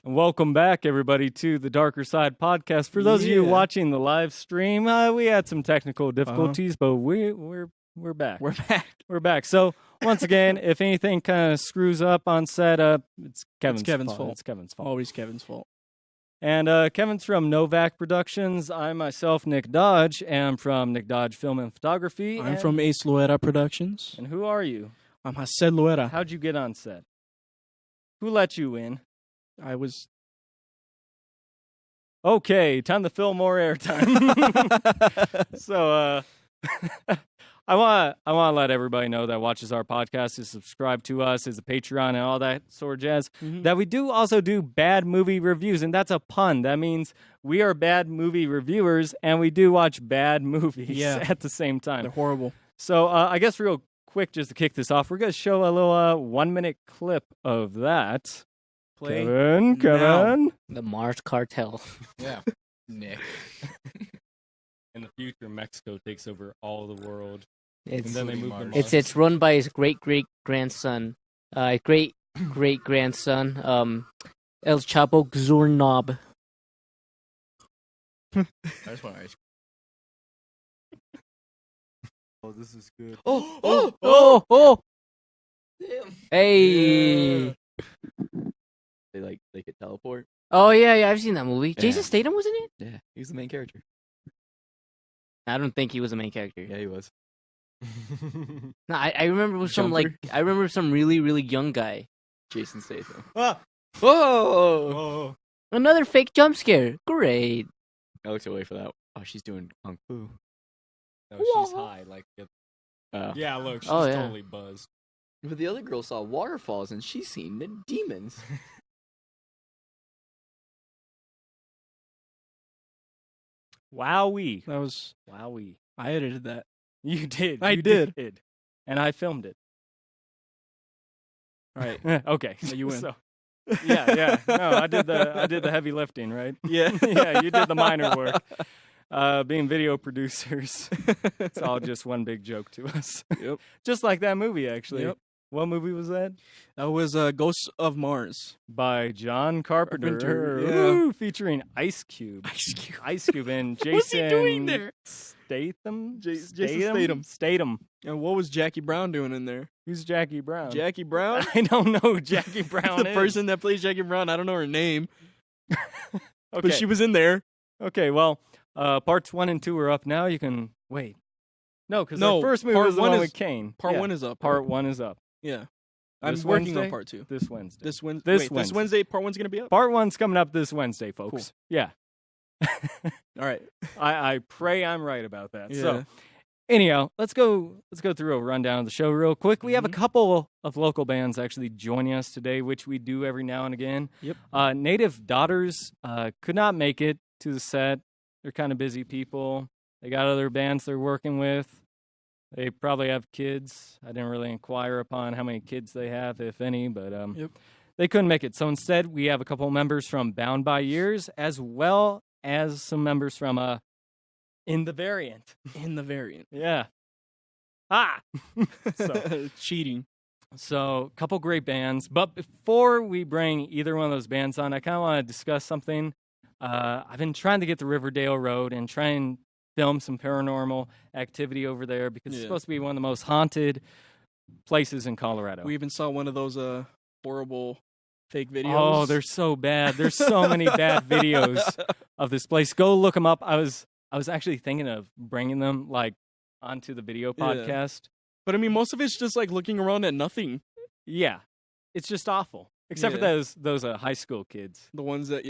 Welcome back, everybody, to the Darker Side podcast. For those of you watching the live stream, we had some technical difficulties, but we're back. We're back. So once again, if anything kind of screws up on set, it's Kevin's fault. It's Kevin's fault. Always Kevin's fault. And Kevin's from Novak Productions. I myself, Nick Dodge, am from Nick Dodge Film and Photography. I'm from Ace Loera Productions. And who are you? I'm Hased Loera. How'd you get on set? Who let you in? I was... Okay, time to fill more airtime. So, I want to let everybody know that watches our podcast, is subscribed to us, is a Patreon and all that sort of jazz, that we do also do bad movie reviews, and that's a pun. That means we are bad movie reviewers, and we do watch bad movies at the same time. They're horrible. So, I guess real quick, just to kick this off, we're going to show a little 1-minute clip of that. Play Kevin. The Mars Cartel. Yeah, Nick. In the future, Mexico takes over all the world. It's, and then they move to Mars. It's run by his great-great-grandson. Great-great-grandson, El Chapo Gzurnob. I just want ice cream. Oh, this is good. Oh! Damn. Hey! Yeah. They could teleport. Oh, yeah, I've seen that movie. Yeah. Jason Statham was in it? Yeah, he's the main character. I don't think he was a main character. Yeah, he was. No, I remember with some some really, really young guy. Jason Statham. Ah! Whoa! Another fake jump scare. Great. I looked away for that. Oh, she's doing kung fu. No, she's high. Yeah, look, she's Oh, yeah. totally buzzed. But the other girl saw waterfalls and she's seen the demons. Wowee. That was... Wowee. I edited that. You did. I You did. And I filmed it. All right. Okay. So you win. So, yeah. No, I did the heavy lifting, right? Yeah. Yeah, you did the minor work. Being video producers, it's all just one big joke to us. Yep. Just like that movie, actually. Yep. What movie was that? That was Ghosts of Mars. By John Carpenter. Yeah. Ooh, featuring Ice Cube. Ice Cube. And Jason... What's he doing there? Statham? Jason Statham. And what was Jackie Brown doing in there? Who's Jackie Brown? Jackie Brown? I don't know who Jackie Brown The is. person that plays Jackie Brown, I don't know her name. Okay. But she was in there. Okay, well, parts 1 and 2 are up now. You can... Wait. No, because the first movie part was the one one is- with Kane. Part Yeah, 1 is up. Part 1 is up. Yeah. I'm This working Wednesday? on part 2. This Wednesday. This This Wednesday, part 1's going to be up? Part 1's coming up this Wednesday, folks. Cool. Yeah. All right. I pray I'm right about that. Yeah. So, anyhow, let's go through a rundown of the show real quick. We have a couple of local bands actually joining us today, which we do every now and again. Yep. Native Daughters could not make it to the set. They're kind of busy people. They got other bands they're working with. They probably have kids. I didn't really inquire upon how many kids they have, if any, but they couldn't make it. So instead, we have a couple members from Bound by Years, as well as some members from In the Variant. In the variant. Yeah. Ah! So, Cheating. a couple great bands. But before we bring either one of those bands on, I kind of want to discuss something. I've been trying to get to Riverdale Road and try and film some paranormal activity over there because it's supposed to be one of the most haunted places in Colorado. We even saw one of those horrible fake videos. Oh, they're so bad. There's so many bad videos of this place. Go look them up. I was actually thinking of bringing them onto the video podcast. But I mean, most of it's just looking around at nothing. Yeah, it's just awful. Except for those high school kids The ones that,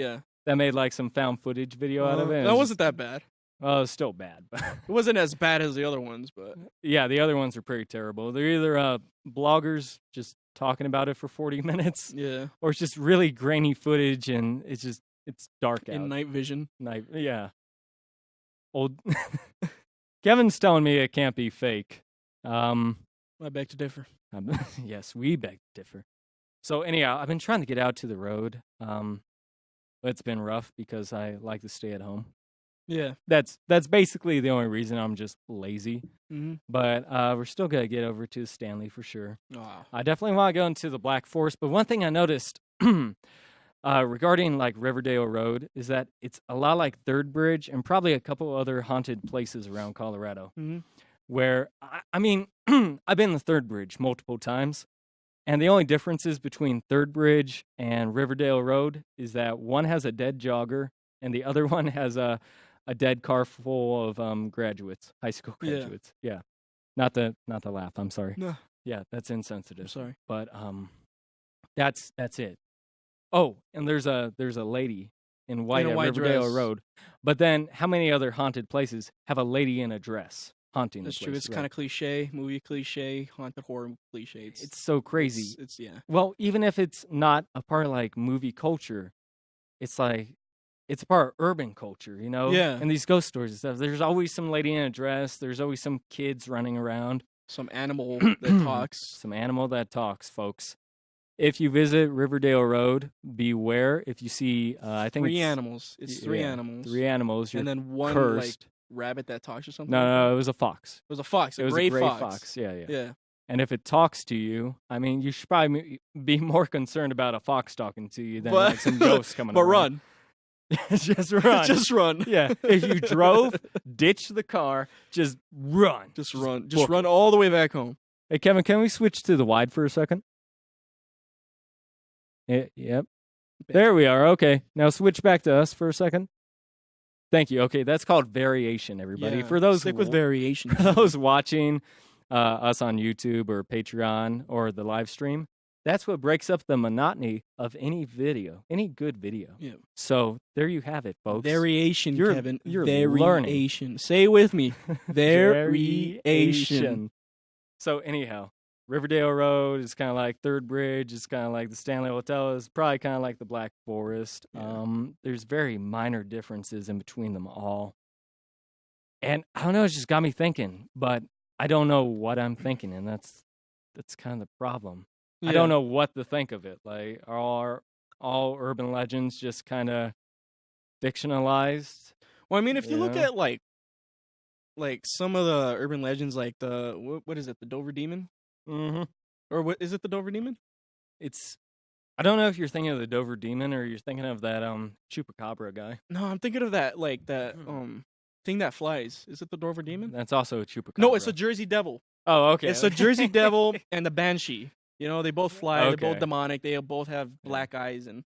that made some found footage video out of it. That wasn't that bad. Oh, it's still bad. But It wasn't as bad as the other ones, but yeah, the other ones are pretty terrible. They're either bloggers just talking about it for 40 minutes, or it's just really grainy footage, and it's dark out. in night vision. Yeah. Old. Kevin's telling me it can't be fake. I beg to differ. Yes, we beg to differ. So anyhow, I've been trying to get out to the road. But it's been rough because I like to stay at home. Yeah. That's basically the only reason. I'm just lazy. Mm-hmm. But we're still gonna get over to Stanley for sure. Wow. I definitely want to go into the Black Forest. But one thing I noticed regarding like Riverdale Road is that it's a lot like Third Bridge and probably a couple other haunted places around Colorado. Mm-hmm. Where I mean, I've been to Third Bridge multiple times. And the only differences between Third Bridge and Riverdale Road is that one has a dead jogger and the other one has a dead car full of graduates, high school graduates. Yeah. Not the laugh, I'm sorry. No. Yeah, that's insensitive. I'm sorry. But that's it. Oh, and there's a lady in white at Riverdale dress. Road. But then how many other haunted places have a lady in a dress? Haunting That's the true. place, It's kind of cliche, movie cliche, haunted horror cliche. It's so crazy. It's yeah. Well, even if it's not a part of like movie culture, it's like it's a part of urban culture, you know? Yeah. And these ghost stories and stuff. There's always some lady in a dress. There's always some kids running around. Some animal that talks. Some animal that talks, folks. If you visit Riverdale Road, beware. If you see, I think Three it's animals. It's three animals. 3 animals. You're And then one cursed. like rabbit that talks or something. No, it was a fox. It was a fox. It was gray a gray fox. fox. Yeah. Yeah. And if it talks to you, I mean, you should probably be more concerned about a fox talking to you than like some ghosts coming But around. run. Just run. Just run. Yeah. If you drove, ditch the car, just run. Just run. book Just run all the way back home. Hey, Kevin, can we switch to the wide for a second? Yep. There we are. Okay. Now switch back to us for a second. Thank you. Okay, that's called variation, everybody. Yeah, For those stick with variation. for those watching us on YouTube or Patreon or the live stream, that's what breaks up the monotony of any video, any good video. Yeah. So there you have it, folks. Variation, You're- Kevin. you're variation. learning. Say it with me. Variation. So anyhow, Riverdale Road is kind of like Third Bridge. It's kind of like the Stanley Hotel. Is probably kind of like the Black Forest. Yeah. There's very minor differences in between them all. And I don't know, it just got me thinking, but I don't know what I'm thinking, and that's kind of the problem. I don't know what to think of it. Like, are all urban legends just kind of fictionalized? Well, I mean, if you look Yeah. at like some of the urban legends, like the what is it, the Dover Demon, Mm-hmm. or what is it, the Dover Demon? I don't know if you're thinking of the Dover Demon or you're thinking of that Chupacabra guy. No, I'm thinking of that thing that flies. Is it the Dover Demon? That's also a Chupacabra. No, it's a Jersey Devil. Oh, okay. It's a Jersey Devil and the Banshee. You know, they both fly. They're both Okay. demonic. They both have black eyes and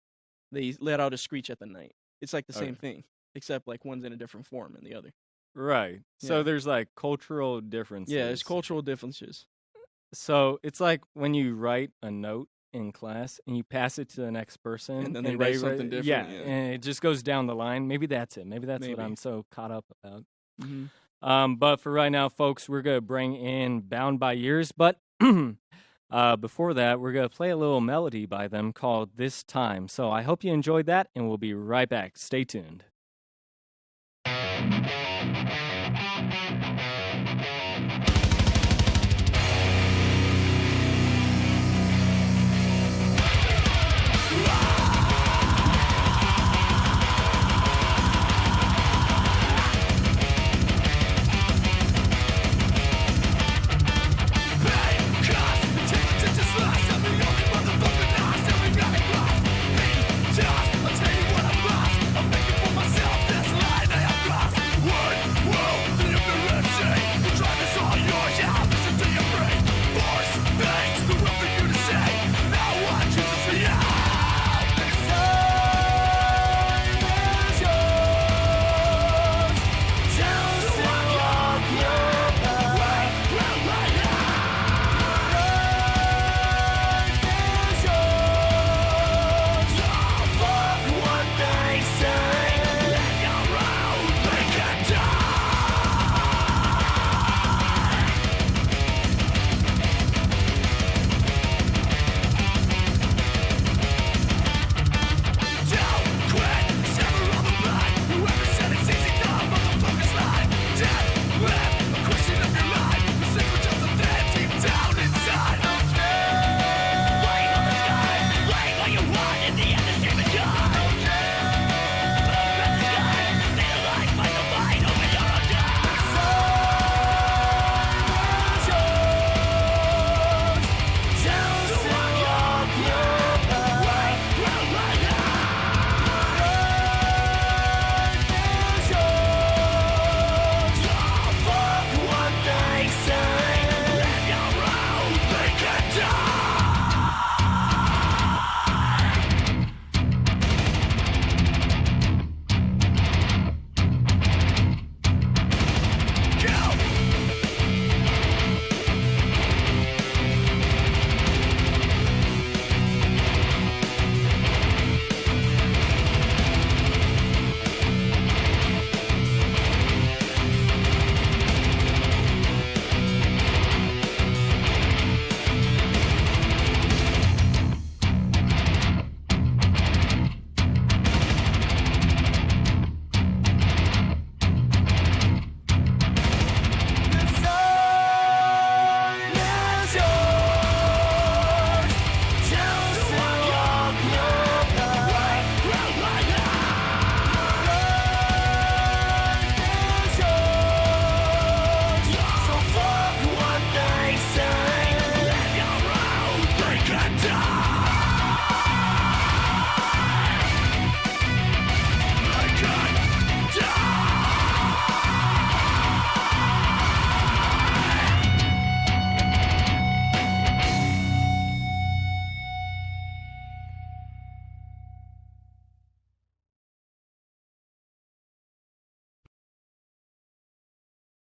they let out a screech at the night. It's like the same Okay. thing, except like one's in a different form than the other. Right. So Yeah. there's like cultural differences. Yeah, there's cultural differences. So it's like when you write a note in class and you pass it to the next person, And then they write something different, Yeah, yeah. and it just goes down the line. Maybe that's it. Maybe that's what Maybe. I'm so caught up about. Mm-hmm. But for right now, folks, we're gonna bring in "Bound by Years." But before that, we're gonna play a little melody by them called "This Time." So I hope you enjoyed that, and we'll be right back. Stay tuned. Just, I'll tell you what I'm lost. I'm making for myself.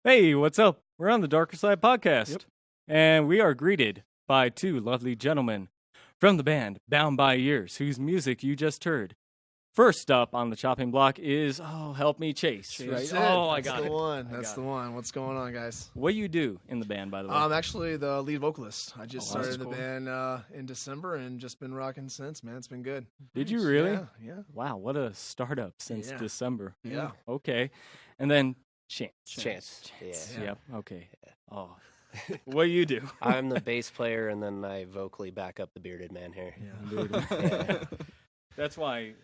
Hey, what's up? We're on the Darker Side podcast, and we are greeted by two lovely gentlemen from the band Bound by Years, whose music you just heard. First up on the chopping block is Help Me Chase. Right? That's I That's got the it. one. That's the one. What's going on, guys? What do you do in the band, by the way? I'm actually the lead vocalist. I just that's started the cool. band in December and just been rocking since, man. It's been good. Did you really? Yeah. Wow, what a startup since Yeah. December. Yeah. Okay, and then Chance. Chance. Yeah. Yep. Okay. Oh, what do you do? I'm the bass player, and then I vocally back up the bearded man here. Yeah. That's why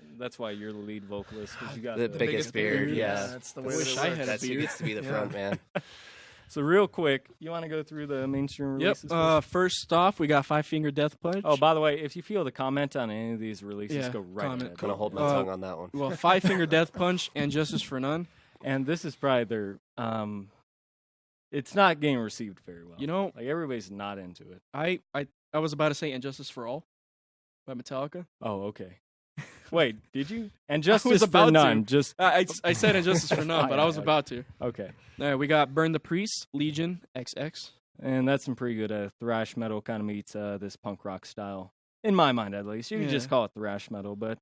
you're the lead vocalist, because you got The biggest beard, yeah. That's the I way wish that I it works. had a That's who beard. gets to be the Yeah. front man. So real quick, you want to go through the mainstream Yep. releases? first? First off, we got Five Finger Death Punch. Oh, by the way, if you feel the comment on any of these releases, Yeah, go right comment. ahead. I'm gonna hold my Uh, tongue on that one. well, Five Finger Death Punch and Justice for None. And this is probably their it's not getting received very well. You know, like everybody's not into it. I was about to say Injustice for All by Metallica. Oh, okay. Wait, did you? And Justice was for about to. None. Just I said Injustice for None, but I was Okay. about to. okay. All right, we got Burn the Priest, Legion, XX. And that's some pretty good thrash metal kind of meets this punk rock style. In my mind, at least. You could just Yeah. call it thrash metal, but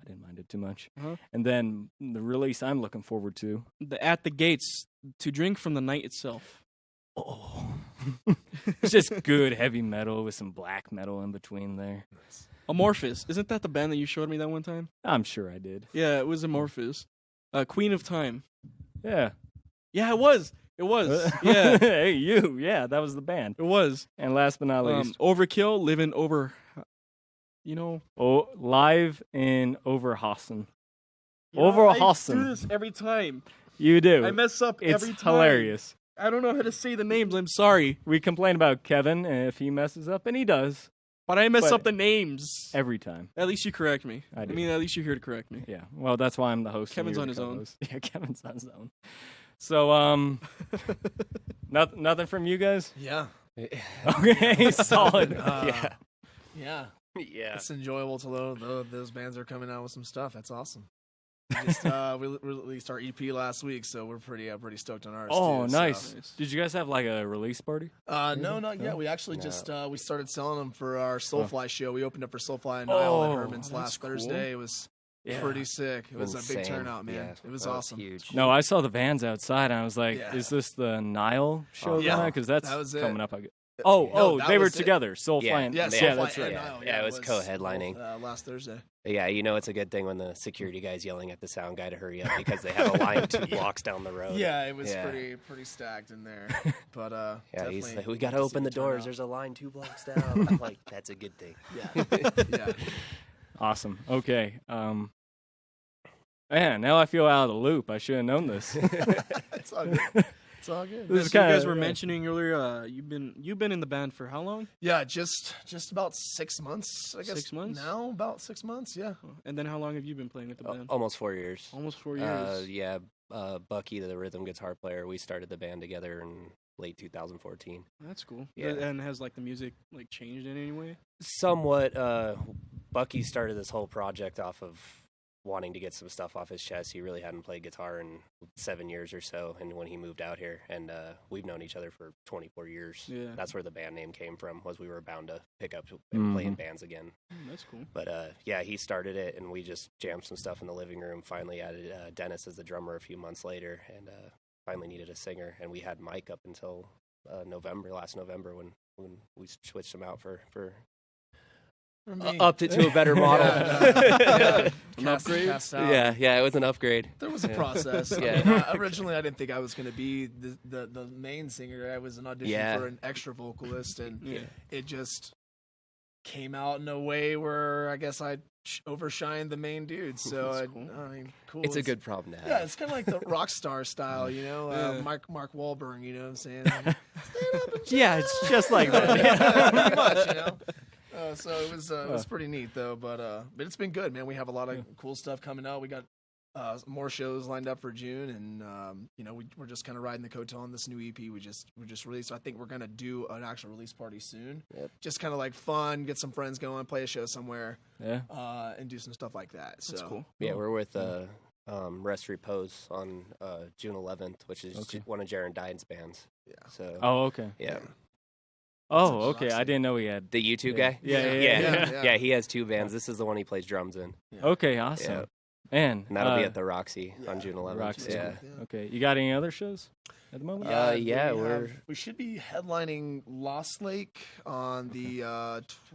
I didn't mind it too much. Uh-huh. And then the release I'm looking forward to. At the Gates, To Drink from the Night Itself. Oh. It's just good heavy metal with some black metal in between there. Amorphous. Isn't that the band that you showed me that one time? I'm sure I did. Yeah, it was Amorphous. Queen of Time. Yeah. Yeah, it was. It was. Yeah, Hey, you. Yeah, that was the band. it was. And last but not least, Overkill, Living Over. You know, live in Overhausen. I do Overhausen. this every time. You do. I mess up it's every time. hilarious. I don't know how to say the names. I'm sorry, We complain about Kevin if he messes up, and he does but I mess But- up the names. every time. At least you correct me. I do. mean, at least you're here to correct me. Yeah. Well, that's why I'm the host. and Kevin's you're on the his own. co-host. Yeah, Kevin's on his own. So, nothing from you guys? Yeah. Okay, solid. Yeah. Yeah. It's enjoyable to know those bands are coming out with some stuff. That's awesome. We just we released our EP last week, so we're pretty stoked on ours. Oh, too, nice. Nice. Did you guys have like a release party? No, not yet. We actually just we started selling them for our Soulfly show. We opened up for Soulfly and Oh, Nile at Herman's that's last cool. Thursday. It was Yeah. pretty sick. It was a big Insane. turnout, man. Yeah, It was that awesome. huge. No, I saw the vans outside, and I was like, Yeah. "Is this the Nile show?" Yeah. Because that's That was it. coming up. No, Oh, that they were was it. together. Soulfly Yeah. and Yeah, Yeah, Soulfly that's and right. Nile. Yeah, it was co-headlining. last Thursday. Yeah, you know it's a good thing when the security guy's yelling at the sound guy to hurry up because they have a line 2 blocks down the road. Yeah, it was Yeah. pretty stacked in there. But Yeah, he's definitely like, we good got to to see open the doors. turnout. There's a line 2 blocks down. I'm like, that's a good thing. Yeah. Awesome. Okay. Man, now I feel out of the loop. I should have known this. It's all good. It's all good. This is So you kinda- guys were mentioning earlier. You've been in the band for how long? Yeah, just about 6 months, I guess. 6 months? Now, about 6 months, yeah. And then how long have you been playing with the band? Almost 4 years. Almost 4 years. Yeah, Bucky, the rhythm guitar player, we started the band together in late 2014. That's cool. Yeah. And has like the music like changed in any way? Somewhat, Bucky started this whole project off of wanting to get some stuff off his chest. He really hadn't played guitar in 7 years or so, and when he moved out here, and we've known each other for 24 years. Yeah. That's where the band name came from, was we were bound to pick up and play in bands again. That's cool. But yeah, he started it, and we just jammed some stuff in the living room. Finally added Dennis as the drummer a few months later, and finally needed a singer. And we had Mike up until last November, when we switched him out for For me. upped it to a better model. Yeah. An upgrade? Cast out. Yeah, it was an upgrade. There was a process. Yeah. I mean, originally, I didn't think I was going to be the main singer. I was an audition Yeah. for an extra vocalist, and Yeah. it just came out in a way where I guess I overshined the main dude. So That's cool. I mean, cool. It's a good problem to have. Yeah, it's kind of like the rock star style, you know, Yeah. Mark Wahlberg. You know what I'm saying? Stand up and Yeah, it's just like Yeah, that. pretty much, you know. So it was pretty neat though, but it's been good, man. We have a lot of cool stuff coming out. We got more shows lined up for June, and you know we're just kind of riding the coattail on this new EP we just released. So I think we're gonna do an actual release party soon. Yep. Just kind of like fun, get some friends going, play a show somewhere, Yeah. and do some stuff like that. So That's cool. Yeah, we're with Rest Repose on June 11th, which is one of Jaron Dine's bands. Yeah. So. Oh, okay. Yeah. Oh, okay. I didn't know he had. The YouTube guy? Yeah. He has 2 bands. This is the one he plays drums in. Yeah. Okay, awesome. Yeah. Man, And that'll be at the Roxy on June 11th. Roxy. Yeah. Okay. You got any other shows at the moment? We should be headlining Lost Lake on the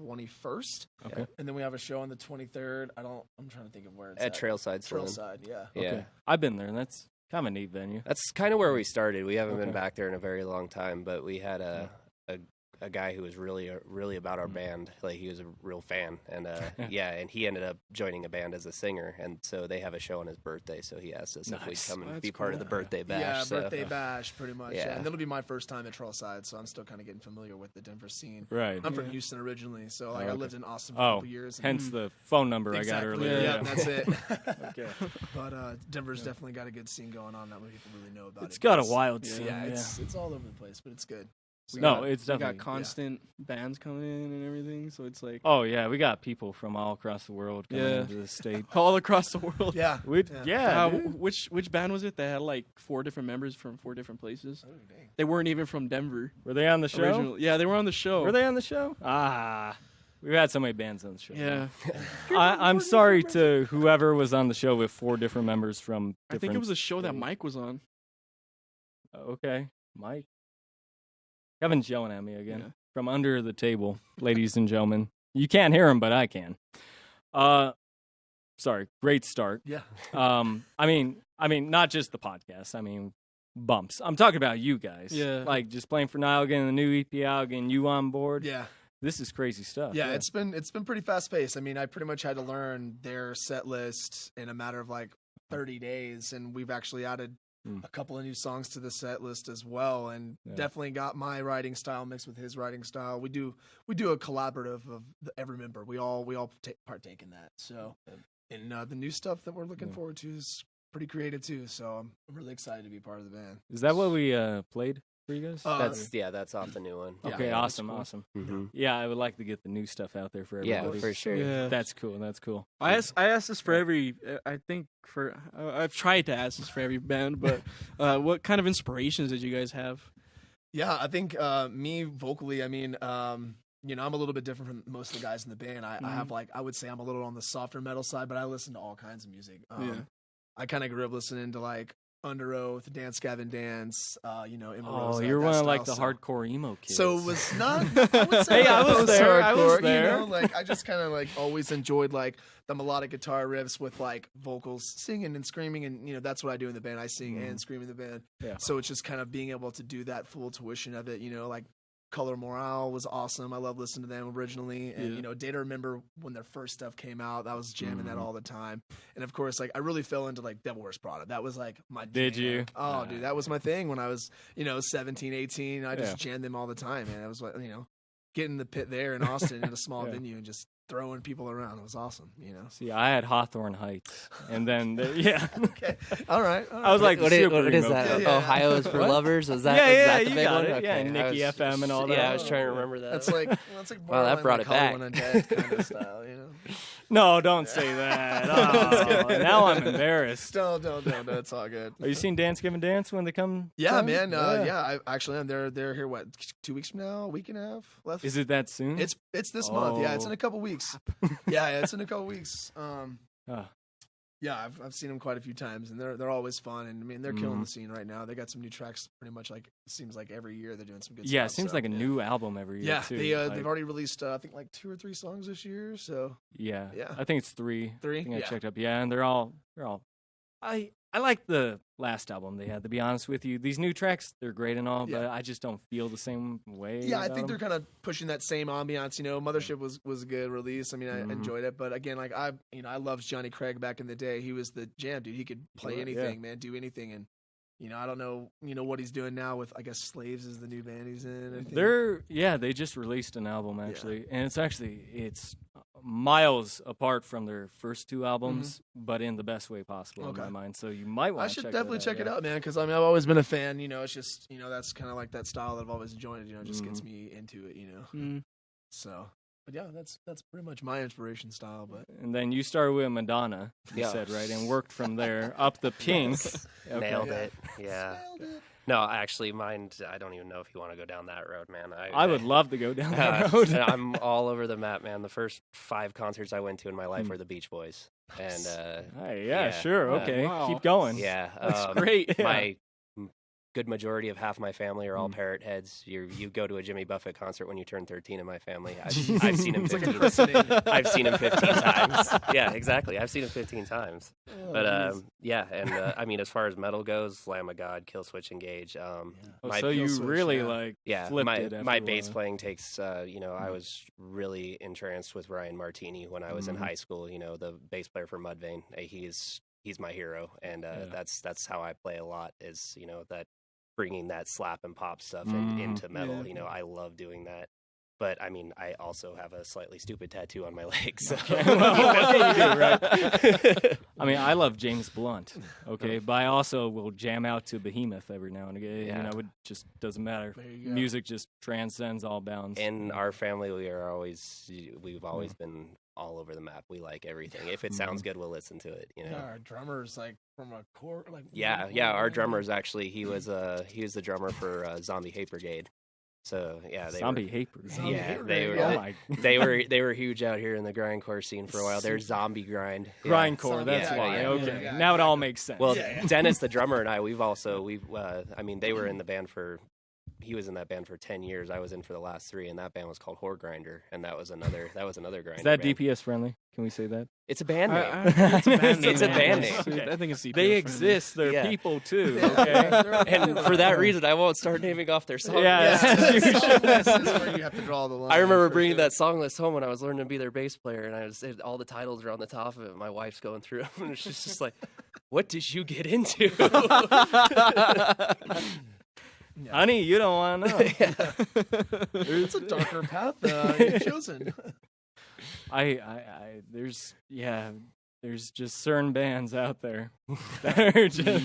21st. Okay. And then we have a show on the 23rd. I'm trying to think of where it's At Trailside Saloon. Trailside, yeah. Yeah. Okay. I've been there, and that's kind of a neat venue. That's kind of where we started. We haven't Okay. been back there in a very long time, but we had a guy who was really about our band. Like, he was a real fan, and and he ended up joining a band as a singer, and so they have a show on his birthday. So he asked us if we'd come and be part of the birthday bash. Yeah, so. birthday bash, pretty much. Yeah. Yeah. And that'll be my first time at Trailside, so I'm still kind of getting familiar with the Denver scene. Right. I'm from Houston originally, so like I lived in Austin for a couple years. And Hence the phone number exactly. I got earlier. Yeah, that's it. Okay. But Denver's definitely got a good scene going on that people really know about. It's got a wild scene. Yeah, it's all over the place, but it's good. So, It's we definitely got constant bands coming in and everything, so it's like Oh yeah, we got people from all across the world coming into the state. all across the world. yeah. Dude. Which band was it that had like 4 different members from 4 different places? Oh, dang. They weren't even from Denver. Were they on the show? Originally. Yeah, they were on the show. Were they on the show? We've had so many bands on the show. Yeah. I'm sorry to whoever was on the show with 4 different members from different I think it was a show that Mike was on. Okay, Mike. Kevin's yelling at me again Yeah. from under the table, ladies and gentlemen. You can't hear him, but I can. Sorry, great start. Yeah. I mean, not just the podcast. I mean, bumps. I'm talking about you guys. Yeah. Like just playing for Nile, getting the new EP out, getting you on board. Yeah. This is crazy stuff. Yeah, it's been pretty fast paced. I mean, I pretty much had to learn their set list in a matter of like 30 days, and we've actually added a couple of new songs to the set list as well, and definitely got my writing style mixed with his writing style. We do a collaborative of every member. We all partake in that. So, and the new stuff that we're looking forward to is pretty creative too. So I'm really excited to be part of the band. Is that what we played for you guys? That's off the new one. Okay, Yeah, awesome. Mm-hmm. Yeah, I would like to get the new stuff out there for everybody. Yeah, for sure. Yeah. That's cool. That's cool. I asked this for every. I think I've tried to ask this for every band, but what kind of inspirations did you guys have? Yeah, I think me vocally, I mean, I'm a little bit different from most of the guys in the band. I have I would say I'm a little on the softer metal side, but I listen to all kinds of music. I kind of grew up listening to like Under Oath, Dance Gavin Dance, Emma Rosa, You're that one of style, like the so- hardcore emo kids. So it was not. I would say Hey, I was there. I was hardcore, there. like I just kind of like always enjoyed like the melodic guitar riffs with like vocals, singing and screaming, and that's what I do in the band. I sing and scream in the band. Yeah. So it's just kind of being able to do that full tuition of it. Like Color Morale was awesome. I love listening to them originally, and Day to Remember when their first stuff came out. I was jamming that all the time, and of course, like I really fell into like Devil Wears Prada. That was like my. Did jam. you? Oh, dude, that was my thing when I was 17, 18. I just jammed them all the time, man. I was like getting in the pit there in Austin in a small venue and just throwing people around. It was awesome, See, I had Hawthorne Heights, and then Okay, all right. I was like, what super is emo that? kid. Ohio is for What? lovers. Was that? Yeah, was yeah, that the you big got one? it. Okay. Yeah, Nikki FM and all that. Yeah, I was trying to remember that. That's like Wow, that brought it back. Hollywood Undead kind of style, No, don't say that. Oh, now I'm embarrassed. No, it's all good. Are you seeing Dance Giving Dance when they come? Yeah, down? man. I actually am. They're here. What, 2 weeks from now? A week and a half left. Is it that soon? It's this month. Yeah, it's in a couple weeks. Yeah, it's in a couple weeks. Yeah, I've seen them quite a few times, and they're always fun. And I mean, they're killing the scene right now. They got some new tracks, pretty much like it seems like every year they're doing some good stuff. Yeah, it seems like a new album every year. Yeah, too. they've already released I think like 2 or 3 songs this year. So Yeah, Yeah. I think it's 3. 3. I think I Yeah. checked up. Yeah, and they're all. I like the last album they had. To be honest with you, these new tracks they're great and all, Yeah. but I just don't feel the same way. Yeah, I about think they're them. kind of pushing that same ambiance. Mothership was a good release. I mean, I Mhm. enjoyed it, but again, like I loved Johnny Craig back in the day. He was the jam dude. He could play Sure, anything, man, do anything. And I don't know, what he's doing now with. I guess Slaves is the new band he's in. I think. They just released an album actually, and it's miles apart from their first 2 albums, but in the best way possible in my mind. So you might want I to should check definitely check it yeah. out, man, because I mean I've always been a fan. It's just that's kind of like that style that I've always enjoyed. It just gets me into it. Mm. So yeah, that's pretty much my inspiration style. But And then you started with Madonna, you Yeah. said, right? And worked from there up the Pink. Okay. Nailed it. Yeah. No, actually, mine. I don't even know if you want to go down that road, man. I would love to go down that road. I'm all over the map, man. The first 5 concerts I went to in my life were the Beach Boys, and Hey, yeah, sure, okay, wow. keep going. yeah, That's great. My good majority of half my family are all parrot heads. You go to a Jimmy Buffett concert when you turn 13 in my family. I've seen him 15 I've seen him 15 times. Yeah, exactly. I've seen him 15 times. But yeah, and I mean, as far as metal goes, Lamb of God, Killswitch Engage. Oh, my so you Killswitch, really yeah. like yeah, flipped my it after my a bass while. playing takes. I was really entranced with Ryan Martini when I was in high school. You know, the bass player for Mudvayne. He's my hero, and that's how I play a lot. Is that bringing that slap and pop stuff into metal. Yeah. I love doing that. But I mean, I also have a slightly stupid tattoo on my leg. So What can you do, right? I mean, I love James Blunt, okay, but I also will jam out to Behemoth every now and again. Yeah. It just doesn't matter. There you go. Music just transcends all bounds. in our family, we've always been all over the map. We like everything. If it sounds good, we'll listen to it. yeah, our drummer's like from a core, like Yeah. Our drummer's actually he was the drummer for Zombie Hate Brigade. So yeah, they Zombie Haters. Zombie Yeah, Hate they Brigade, were. yeah. Oh my. They were huge out here in the grindcore scene for a while. They're zombie grind. Yeah. Grindcore, that's Yeah, why. yeah, Okay, yeah, now it all exactly. makes sense. Well, Dennis, the drummer, and I, I mean, they were in the band he was in that band for 10 years. I was in for the last 3, and that band was called Whore Grinder, and that was another grinder. Is that band. DPS friendly? Can we say that? It's a band name. It's a band name. It's a band name. Okay. I think it's They CPS exist. They're Yeah. people too. Okay. And for that reason, I won't start naming off their songs. Yeah. This is where you have to draw the line. I remember for bringing sure. that song list home when I was learning to be their bass player, and all the titles were on the top of it. My wife's going through them, and it's just like, what did you get into? Honey, you don't want to know. It's a darker path you've chosen. There's just certain bands out there that are just.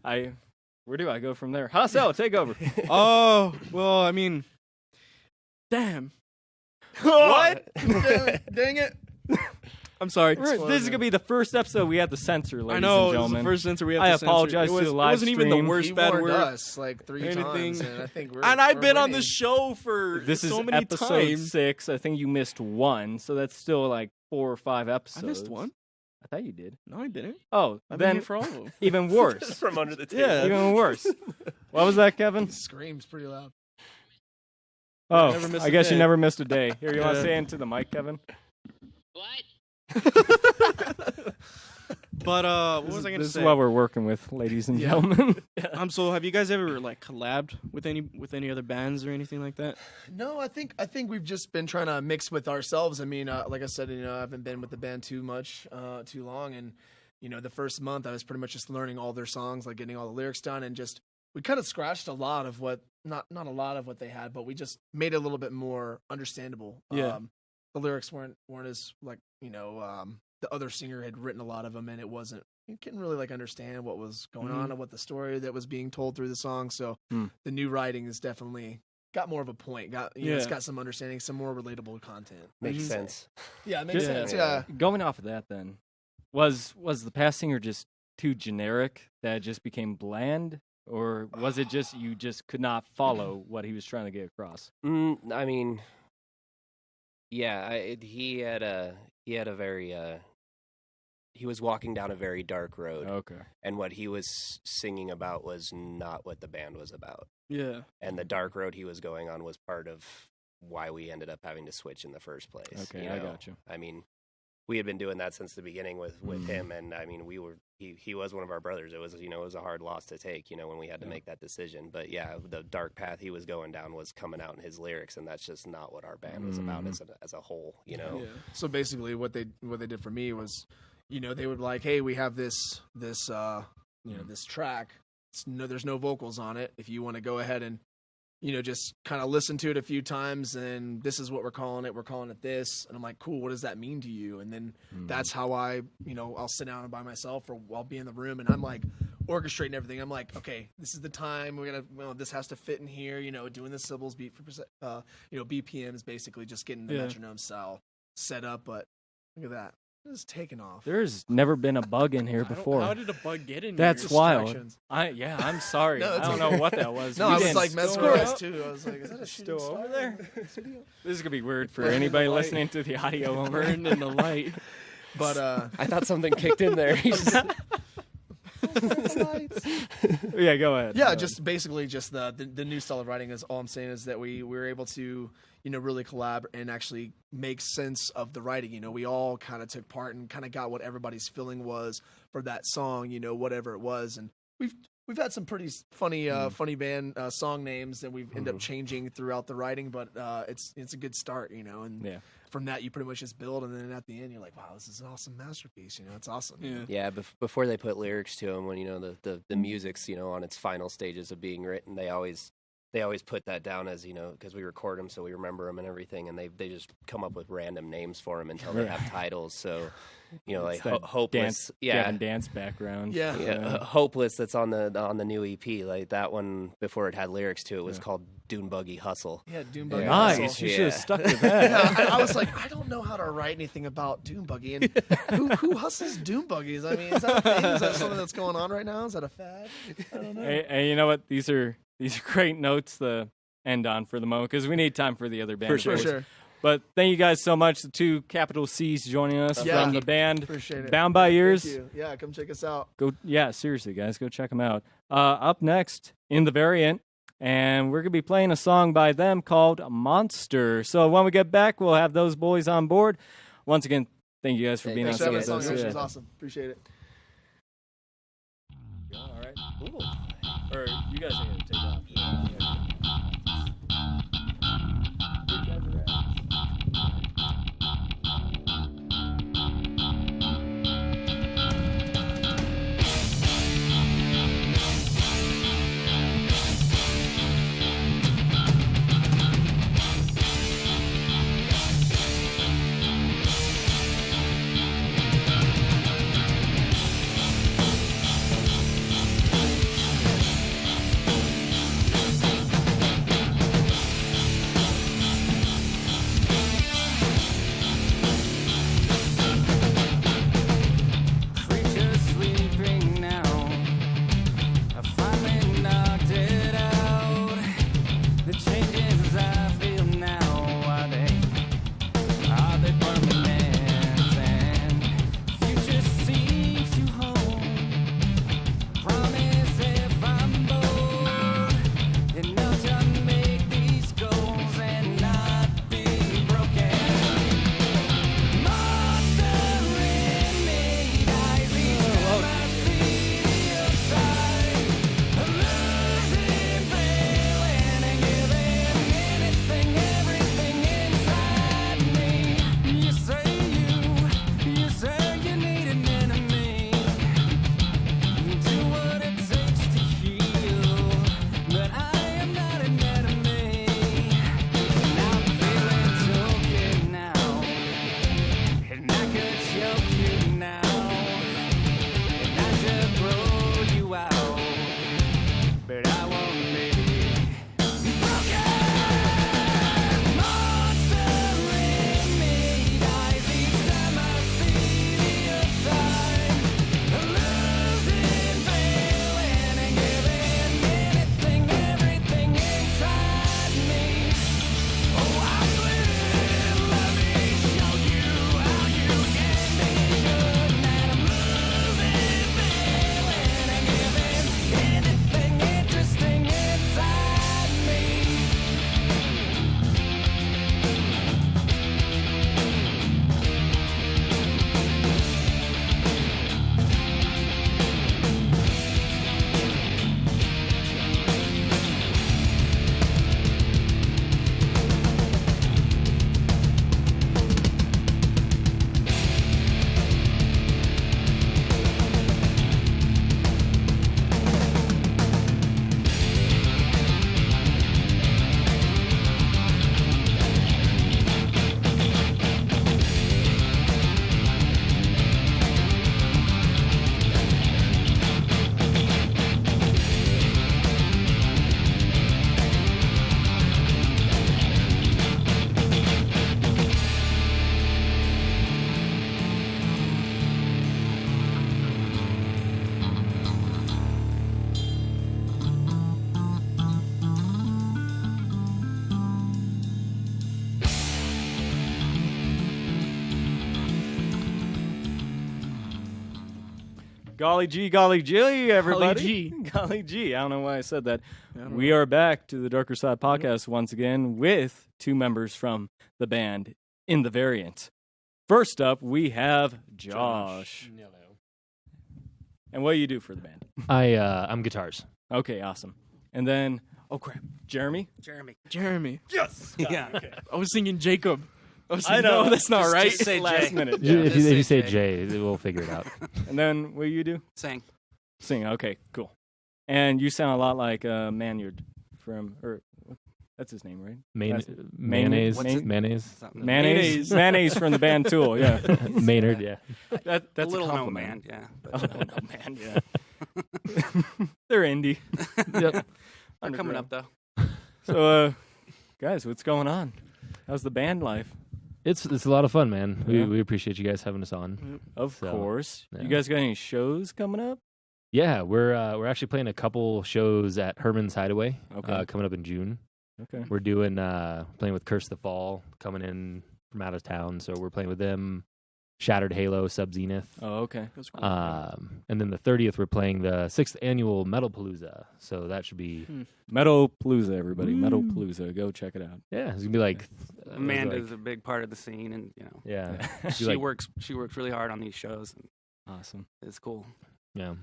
Where do I go from there? Hassel, take over. Oh, well, I mean, damn. What? Dang it. I'm sorry. This is gonna be the first episode we have to censor, ladies I know, and this is gentlemen. the first censor we have I to censor. apologize It to the live It wasn't even the stream. worst He bad warned word. us like 3 Anything. times, and I think we're And I've we're been on winning. the show for This so is many episode times. 6. I think you missed 1, so that's still like 4 or 5 I episodes. missed one. I thought you did. No, I didn't. Oh, I've been then here for all of them. even worse. From under the table. Yeah. Even worse. What was that, Kevin? Screams pretty loud. Oh, never missed I a guess you day. never missed a day. Here, you want to Yeah. say into the mic, Kevin? But what was I going to This say? is what we're working with, ladies and gentlemen. So have you guys ever like collabed with any other bands or anything like that? No, I think we've just been trying to mix with ourselves. I mean, like I said, I haven't been with the band too long, and the first month I was pretty much just learning all their songs, like getting all the lyrics done, and just we kind of scratched a lot of what not a lot of what they had, but we just made it a little bit more understandable. Yeah. The lyrics weren't as like the other singer had written a lot of them, and you couldn't really like understand what was going on and what the story that was being told through the song. So the new writing is definitely got more of a point. It's got some understanding, some more relatable content. Makes sense. Yeah, it makes Yeah. sense. Yeah. Going off of that, then, was the past singer just too generic that it just became bland, or was it just you just could not follow what he was trying to get across? I mean, yeah, he had a very he was walking down a very dark road, Okay. and what he was singing about was not what the band was about. Yeah. And the dark road he was going on was part of why we ended up having to switch in the first place. Okay, I got you. I mean, we had been doing that since the beginning with him, and I mean, he was one of our brothers. It was it was a hard loss to take, when we had to make that decision. But yeah, the dark path he was going down was coming out in his lyrics, and that's just not what our band was about as a whole. Yeah. So basically, what they did for me was, they would like, hey, we have this this track. There's no vocals on it. If you want to go ahead and just kind of listen to it a few times, and this is what we're calling it. We're calling it this. And I'm like, cool, what does that mean to you? And then that's how I'll sit down by myself, or I'll be in the room, and I'm like, orchestrating everything. I'm like, okay, this is the time we're gonna. Well, this has to fit in here. Doing the syllables beat for BPMs, basically just getting the metronome style set up. But look at that. It's taking off. There's never been a bug in here before. How did a bug get in That's here? wild. I'm sorry. No, I don't know what that was. No, We I was didn't like store mesmerized it. too. I was like, is that a shooting Still over star there? in this video? This is gonna be weird for Burn in the anybody light. listening to the audio over. Burned in the light. But I thought something kicked in there. Yeah, go ahead. yeah, just basically just the new style of writing is all I'm saying is that we were able to really collab and actually make sense of the writing. We all kind of took part and kind of got what everybody's feeling was for that song, whatever it was. And we've had some pretty funny band song names that we've ended up changing throughout the writing, but it's a good start, and from that you pretty much just build, and then at the end you're like, wow, this is an awesome masterpiece. It's awesome. Yeah, before they put lyrics to them, when the music's on its final stages of being written, they always put that down as because we record them so we remember them and everything, and they just come up with random names for them until they have titles. So like Hopeless, dance background. Hopeless. That's on the new EP. Like that one before it had lyrics to it was called Dune Buggy Hustle. Yeah, Dune Buggy. Nice. Hustle. You should have stuck with that. I was like, I don't know how to write anything about Dune Buggy, and who hustles Dune Buggies? I mean, is that a thing? Is that something that's going on right now? Is that a fad? I don't know. Hey, you know what? These are great notes to end on for the moment because we need time for the other band. For sure. But thank you guys so much. The two capital C's joining us from the band Appreciate it. Bound by Ears. Thank you. Yeah, come check us out. Seriously, guys, go check them out. Up next in the variant, and we're gonna be playing a song by them called Monster. So when we get back, we'll have those boys on board. Once again, thank you guys for being on Thanks for having with us on. us. It was awesome. Appreciate it. All right. Ooh. Or you guys are gonna take off. Golly gee, everybody. G. Golly gee. I don't know why I said that. I don't We are back to the Darker Side podcast once again with two members from the band in the variant. First up, we have Josh. And what do you do for the band? I'm guitars. Okay, awesome. And then, oh crap, Jeremy? Jeremy. Yes! Yeah. Okay. I was thinking Jacob. I was I thinking, know. no, that's not Just- right. just say Last Jay. minute. If Yeah. you, Just if you say say Jay. Jay, we'll figure it out. And then, what do you do? Sing. Sing. Okay, cool. And you sound a lot like Manyard from, or that's his name, right? That's- Mayonnaise. What's it? Mayonnaise. Something. Mayonnaise from the band Tool, yeah. Maynard, yeah. That's A a little known compliment. band, yeah. Oh, But no, man, yeah. They're indie. Yep. they're coming up though. So, guys, what's going on? How's the band life? It's a lot of fun, man. Yeah. We appreciate you guys having us on. Of So, course. yeah. You guys got any shows coming up? Yeah, we're actually playing a couple shows at Herman's Hideaway Okay. coming up in June. Okay. We're doing playing with Curse the Fall coming in from out of town, so we're playing with them. Shattered Halo, Sub Zenith. Oh, okay. That's cool. And then the 30th, we're playing the 6th annual Metal Palooza. So that should be, Metal Palooza, everybody. Metal Palooza. Go check it out. yeah, it's going to be like. Amanda's a big part of the scene, and Yeah. she like- works really hard on these shows. And Awesome. it's cool. Yeah.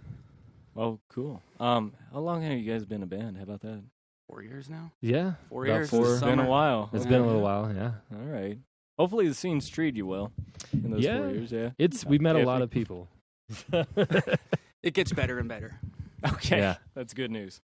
Oh, cool. How long have you guys been a band? How about that? 4 years now. Yeah. 4 about years. four. this It's been a summer. while. It's Okay. been a little while, yeah. All right. Hopefully the scene's treated you well in those 4 Yeah. years, yeah. We've met a Iffy. lot of people. It gets better and better. Okay. Yeah. That's good news.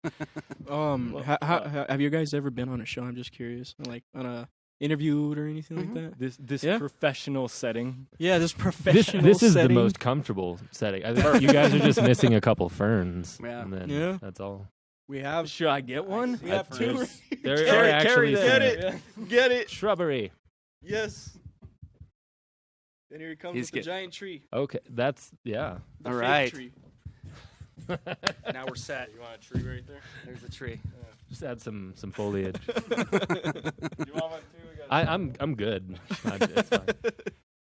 Have you guys ever been on a show? I'm just curious, like on a interviewed or anything like that. This Yeah. professional setting. Yeah, this This professional. is the setting. most comfortable setting. I think you guys are just missing a couple ferns. Yeah. And then Yeah. that's all. we have. Should I get one? We have two. There Carry- are carry actually that. some Get it. Get it. shrubbery. Yes. And here he comes He's with the get- giant tree. Okay, that's, yeah. The All fake right. Tree. Now we're set. You want a tree right there? There's a tree. Just add some foliage. You want one too? We got I'm good. It's fine.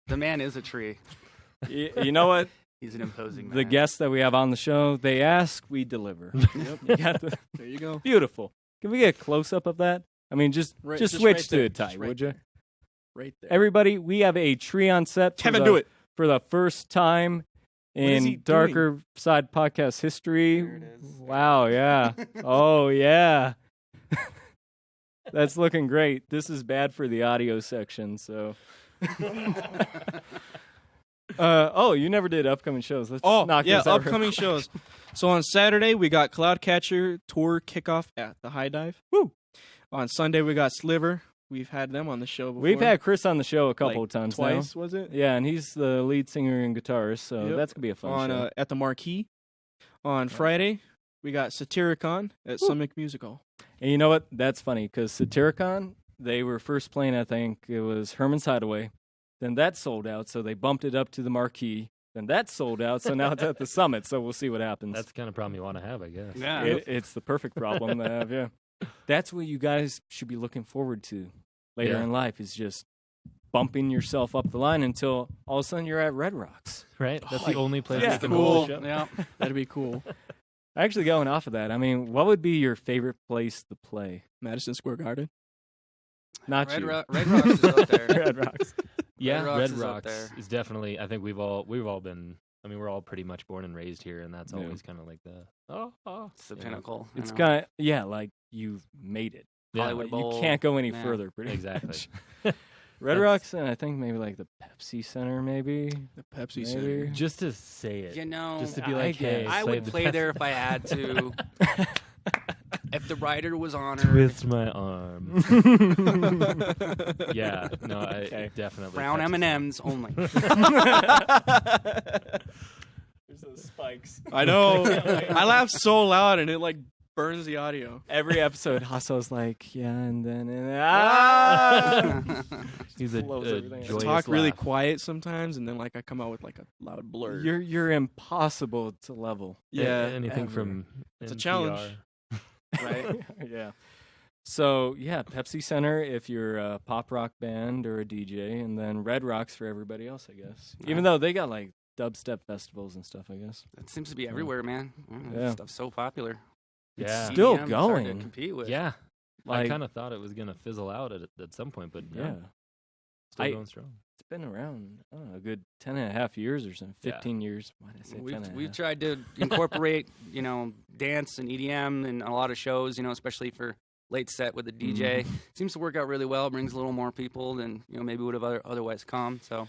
The man is a tree. you know what? He's an imposing man. The guests that we have on the show, they ask, we deliver. Yep. You got the There you go. beautiful. Can we get a close up of that? I mean, just switch right to there. it tight, Just right would you? there. Right there. Everybody, we have a tree on set. Kevin, do it. For the first time is he in Darker Side podcast history. There it is. Wow, yeah. Oh, yeah. That's looking great. This is bad for the audio section, so. You never did upcoming shows. Let's Oh, knock yeah, this out real upcoming quick. shows. So on Saturday, we got Cloudcatcher tour kickoff at the High Dive. Woo. On Sunday, we got Sliver. We've had them on the show before. We've had Chris on the show a couple Like, of times twice, now. was it? Yeah, and he's the lead singer and guitarist, so Yep. that's going to be a fun On show. at the Marquee. On Friday, we got Satyricon at Summit Music Hall. And you know what? That's funny because Satyricon, they were first playing, I think it was Herman's Hideaway. Then that sold out, so they bumped it up to the Marquee. Then that sold out, so now it's at the Summit, so we'll see what happens. That's the kind of problem you want to have, I guess. Yeah. It's the perfect problem to have, yeah. That's what you guys should be looking forward to later Yeah. in life is just bumping yourself up the line until all of a sudden you're at Red Rocks. Right? That's the only place yeah. you can Cool. hold a show. Yeah. That'd be cool. Actually, going off of that, I mean, what would be your favorite place to play? Madison Square Garden. Not Red, you. Red Rocks is up there. Red Rocks. Yeah, Red Rocks Red is up Rocks there. is definitely. I think we've all been. I mean, we're all pretty much born and raised here, and that's Yeah. always kind of like the. It's the Yeah. pinnacle. It's you know? kind of, yeah, like you've made it. Yeah, Hollywood Bowl. You can't go any Yeah. further, pretty Exactly. much. Red That's- Rocks, and I think maybe like the Pepsi Center, maybe. The Pepsi Maybe. Center. just to say it. You know, Just to be I like, hey, guess. I play would the play best- there if I had to. If the writer was honored. Twist my arm. Yeah, no, Okay. definitely. Brown Pepsi Center. M&Ms only. There's those spikes. I know. I laugh so loud and it like burns the audio. Every episode, Hasso's like, yeah, and then, He's a blows everything out. joyous Talk really laugh. quiet sometimes, and then like I come out with like a loud blur. You're impossible to level. yeah, anything ever. from It's a NPR. challenge. Right? Yeah. So, yeah, Pepsi Center if you're a pop rock band or a DJ, and then Red Rocks for everybody else, I guess. Even though they got like dubstep festivals and stuff, I guess. It seems to be everywhere, man. Yeah. Stuff's so popular. Yeah. Still EDM is hard to going. compete with. Yeah. Like- I kind of thought it was going to fizzle out at some point, but no, Yeah. still I- going strong. It's been around, I don't know, a good 10 and a half years or something. 15 years. Why did I say 10 and a We've half? tried to incorporate, dance and EDM in a lot of shows, especially for late set with the DJ. Seems to work out really well. Brings a little more people than, maybe would have otherwise come. So,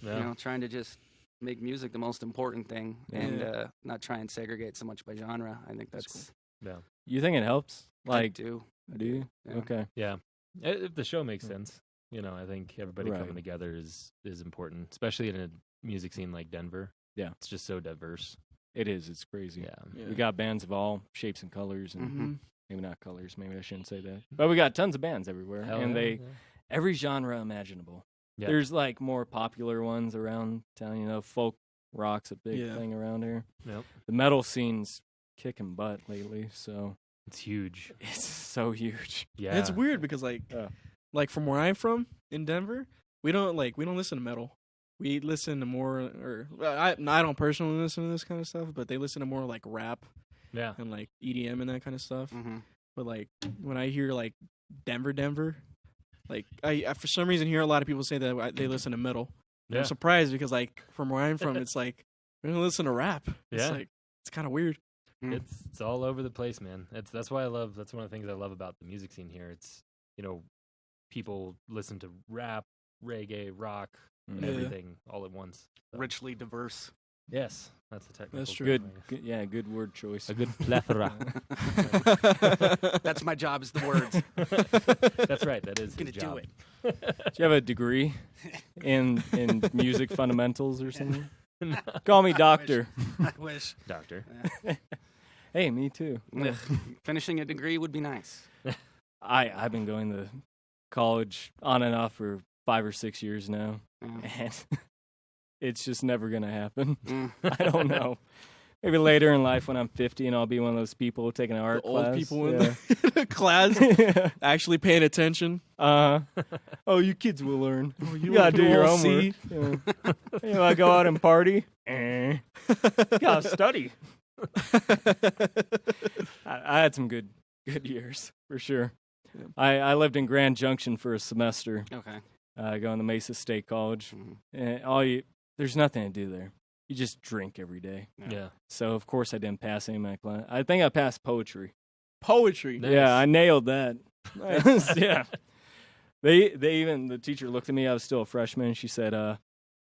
Yeah. trying to just make music the most important thing and not try and segregate so much by genre. I think that's Yeah. You think it helps? I Like, do. do you? Yeah. Okay. Yeah. If the show makes sense, I think everybody Right. coming together is important, especially in a music scene like Denver. Yeah. It's just so diverse. It is. It's crazy. Yeah. We got bands of all shapes and colors, and Mhm. maybe not colors. Maybe I shouldn't say that. But we got tons of bands everywhere, Hell and yeah. every genre imaginable. Yeah. There's like more popular ones around town. Folk rock's a big Yeah. thing around here. Yep. The metal scene's kicking butt lately, so It's huge. it's so huge. Yeah. It's weird because Yeah. like from where I'm from in Denver, we don't listen to metal. We listen to more, or I don't personally listen to this kind of stuff, but they listen to more like rap Yeah. and like EDM and that kind of stuff. Mhm. But like when I hear like Denver, like I for some reason hear a lot of people say that they listen to metal. And Yeah. I'm surprised because like from where I'm from, it's like we don't listen to rap. It's Yeah. like it's kind of weird. It's all over the place, man. That's why that's one of the things I love about the music scene here. It's people listen to rap, reggae, rock, and Yeah. everything all at once. So, Richly diverse. yes, that's the technical. That's true. term, I guess. Good word choice. A good plethora. That's my job, is the words. That's right. That is Gonna his do job. it. Do you have a degree in music fundamentals or something? Call me doctor. I wish. Doctor. Hey, me too. Ugh. Finishing a degree would be nice. I've been going to college on and off for 5 or 6 years now, Yeah. and it's just never gonna happen. Mm. I don't know. Maybe later in life when I'm 50 and I'll be one of those people taking an art The old class. people in yeah. the class Yeah. actually paying attention. Oh, you kids will learn. Oh, You gotta do your all homework. Yeah. I go out and party. You gotta study. I had some good years for sure. I lived in Grand Junction for a semester, Okay. going to Mesa State College. Mhm. And there's nothing to do there. You just drink every day. Yeah. So of course I didn't pass any of my class. I think I passed poetry. Poetry. Nice. Yeah, I nailed that. Yeah. The teacher looked at me. I was still a freshman. And she said, "Are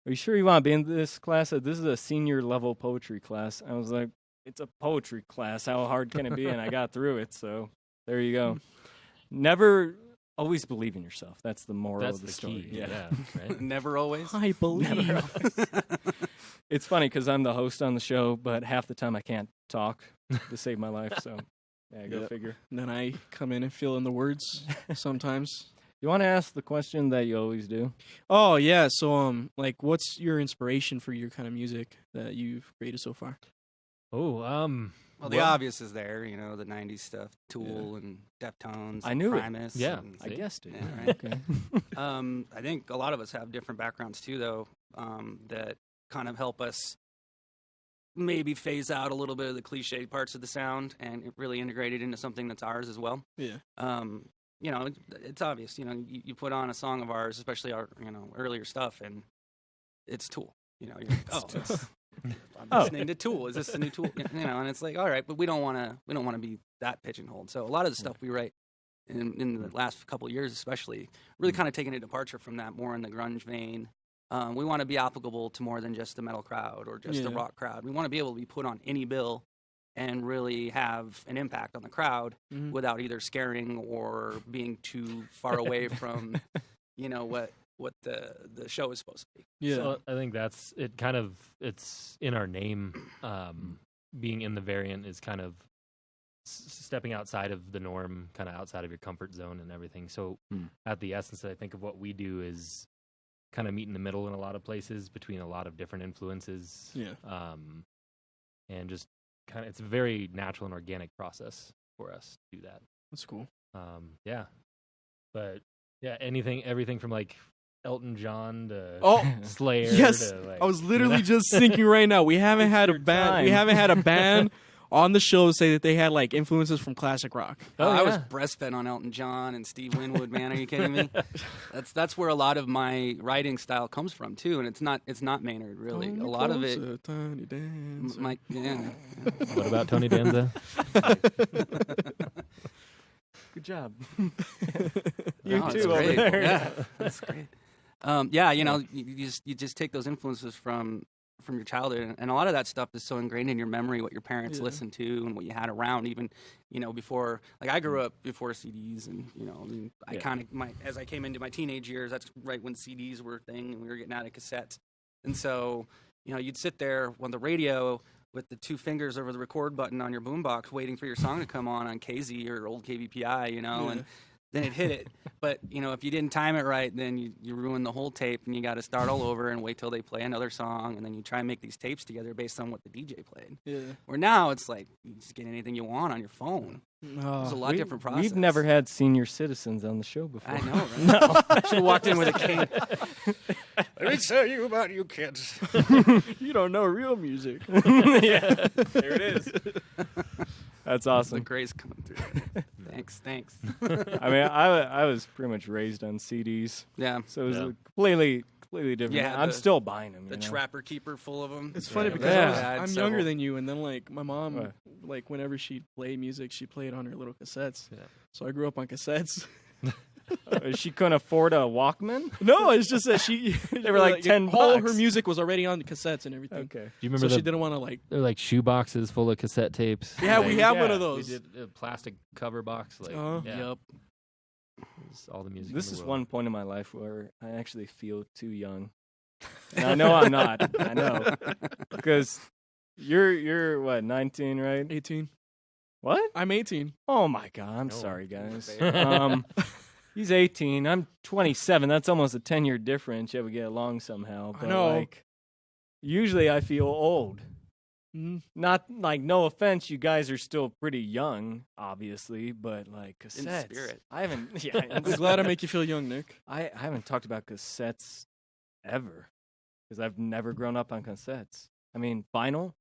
you sure you want to be in this class? This is a senior level poetry class." I was like, "It's a poetry class. How hard can it be?" And I got through it. So there you go. Never always believe in yourself. That's the moral That's of the the story. key. Yeah. Right. Never always. I believe. It's funny because I'm the host on the show, but half the time I can't talk to save my life. So yeah, go Yep. figure. And then I come in and fill in the words sometimes. You want to ask the question that you always do? Oh yeah, so like, what's your inspiration for your kind of music that you've created so far? Oh, Well, the obvious is there, the 90s stuff, Tool and Deftones, I knew it. Primus. Yeah. and- I guessed it. Yeah, right. Okay. I think a lot of us have different backgrounds too, though, that kind of help us maybe phase out a little bit of the cliche parts of the sound and really integrate it into something that's ours as well. Yeah. It's obvious. You put on a song of ours, especially our earlier stuff, and it's Tool. You're like, I'm listening to Tool. Is this the new Tool? And it's like, all right, but we don't want to be that pigeonholed. So a lot of the stuff we write in the last couple of years, especially, really kind of taking a departure from that, more in the grunge vein. We want to be applicable to more than just the metal crowd or just the Yeah. rock crowd. We want to be able to be put on any bill and really have an impact on the crowd Mhm. without either scaring or being too far away from, what the show is supposed to be. Yeah. So I think that's it. Kind of, it's in our name. Being in the variant is kind of stepping outside of the norm, kind of outside of your comfort zone and everything. So, at the essence, I think of what we do is kind of meet in the middle in a lot of places between a lot of different influences. Yeah. And just kind of, it's a very natural and organic process for us to do that. That's cool. Yeah. But yeah, everything from like Elton John to Oh, Slayer. yes. To, like, I was literally just thinking right now. We haven't had a band. We haven't had a band on the show say that they had like influences from classic rock. I was breastfed on Elton John and Steve Winwood, man. Are you kidding me? That's where a lot of my writing style comes from too, and it's not Maynard really. A lot of it. Tiny Dancer. What about Tony Danza? Good job. You too that's over great. there. Yeah, that's great. Yeah, you just take those influences from your childhood, and a lot of that stuff is so ingrained in your memory. What your parents listened to and what you had around, even before. Like I grew up before CDs, and I kind of as I came into my teenage years, that's right when CDs were a thing, and we were getting out of cassettes, and so you'd sit there on the radio with the two fingers over the record button on your boombox, waiting for your song to come on KZ or old KBPI, and then it hit it. But if you didn't time it right, then you ruin the whole tape, and you got to start all over and wait till they play another song, and then you try and make these tapes together based on what the DJ played. Yeah. Where now it's like you just get anything you want on your phone. It's a lot different process. We've never had senior citizens on the show before. I know, right? No. Should have walked in with a cane. Let me tell you about you kids. You don't know real music. Yeah, there it is. That's awesome. The grace coming through. Thanks. I mean, I was pretty much raised on CDs. Yeah. So it was completely different. Yeah, I'm still buying them. The Trapper Keeper full of them. It's funny because I'm younger than you, and then like my mom, like whenever she'd play music, she played on her little cassettes. Yeah. So I grew up on cassettes. She couldn't afford a Walkman? No, it's just that they were like $10. All her music was already on the cassettes and everything. Okay. Do you remember she didn't want to like. They're like shoe boxes full of cassette tapes. Yeah, we have one of those. We did a plastic cover box. Like, Yep. All the music. This is one point in my life where I actually feel too young. And I know I'm not. I know. Because you're what, 19, right? 18. What? I'm 18. Oh my God. I'm sorry, guys. He's 18. I'm 27. That's almost a 10-year difference. Yeah, we get along somehow. But I know. Like, usually I feel old. Not like, no offense, you guys are still pretty young, obviously, but like cassettes. In spirit. I haven't. Yeah, I'm glad I make you feel young, Nick. I haven't talked about cassettes ever because I've never grown up on cassettes. I mean, vinyl.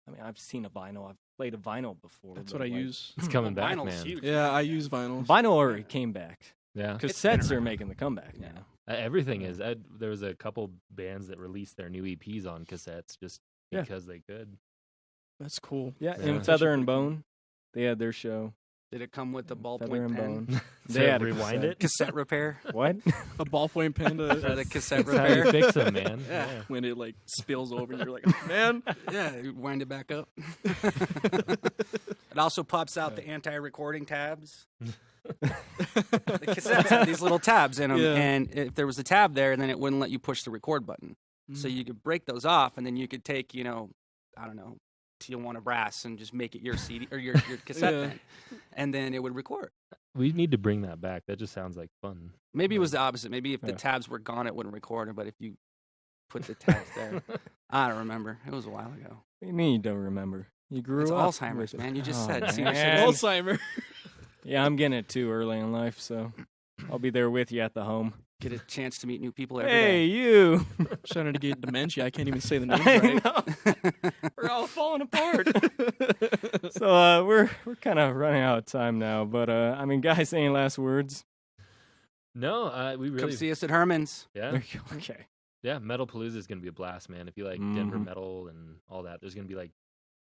I mean, I've seen a vinyl. I've played a vinyl before. That's what I use. It's coming back, Vinyl's man. huge. Yeah, I use vinyl. Vinyl already came back. Yeah. Cassettes are making the comeback now. Everything is. There was a couple bands that released their new EPs on cassettes just because they could. That's cool. Yeah, in Feather and Bone, they had their show. Did it come with the Feather ballpoint and pen? Bone. They They had rewind a it. Cassette repair? What? A ballpoint pen Or the cassette That's how you repair? fix them, man. Yeah. when it like spills over and you're like, man. Yeah, you wind it back up. It also pops out the anti-recording tabs. The cassettes have these little tabs in them, and if there was a tab there, then it wouldn't let you push the record button. So you could break those off, and then you could take, I don't know, Tijuana Brass and just make it your CD or your cassette pen, and then it would record. We need to bring that back. That just sounds like fun. Maybe it was the opposite. Maybe if the tabs were gone, it wouldn't record it, but if you put the tabs there, I don't remember. It was a while ago. What do you mean you don't remember? You grew It's up. Alzheimer's, with it. man. You just Oh, said man. senior citizen. Alzheimer. Yeah, I'm getting it too early in life, so I'll be there with you at the home. Get a chance to meet new people every Hey, day. you! Starting to get dementia. I can't even say the names I right. know. We're all falling apart. So we're kind of running out of time now, but I mean, guys, any last words? No, we really. Come see us at Herman's. Yeah, Okay. yeah. Metal Palooza is gonna be a blast, man. If you like Denver metal and all that, there's gonna be like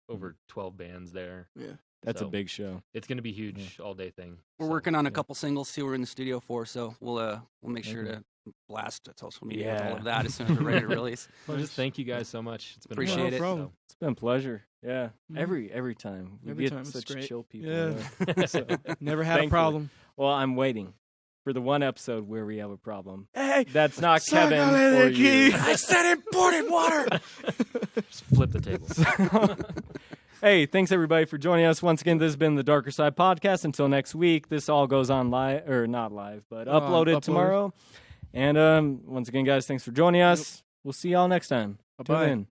over 12 bands there. Yeah. That's So, a big show. It's gonna be huge all day thing. We're working on a couple singles too. We're in the studio for, so we'll make sure to blast social media with all of that as soon as we're ready to release. Well, just thank you guys so much. It's been Appreciate a it. problem. It's been a pleasure. Yeah, every time. We Every get time, it's such great. chill people. Yeah. there. So, Never had a thankfully. problem. Well, I'm waiting for the one episode where we have a problem. Hey, That's not Kevin or you. I said imported water. Just flip the tables. Hey, thanks everybody for joining us. Once again, this has been the Darker Side Podcast. Until next week, this all goes on live, or not live, but uploaded tomorrow. And once again, guys, thanks for joining us. We'll see y'all next time. Bye-bye. Tune in.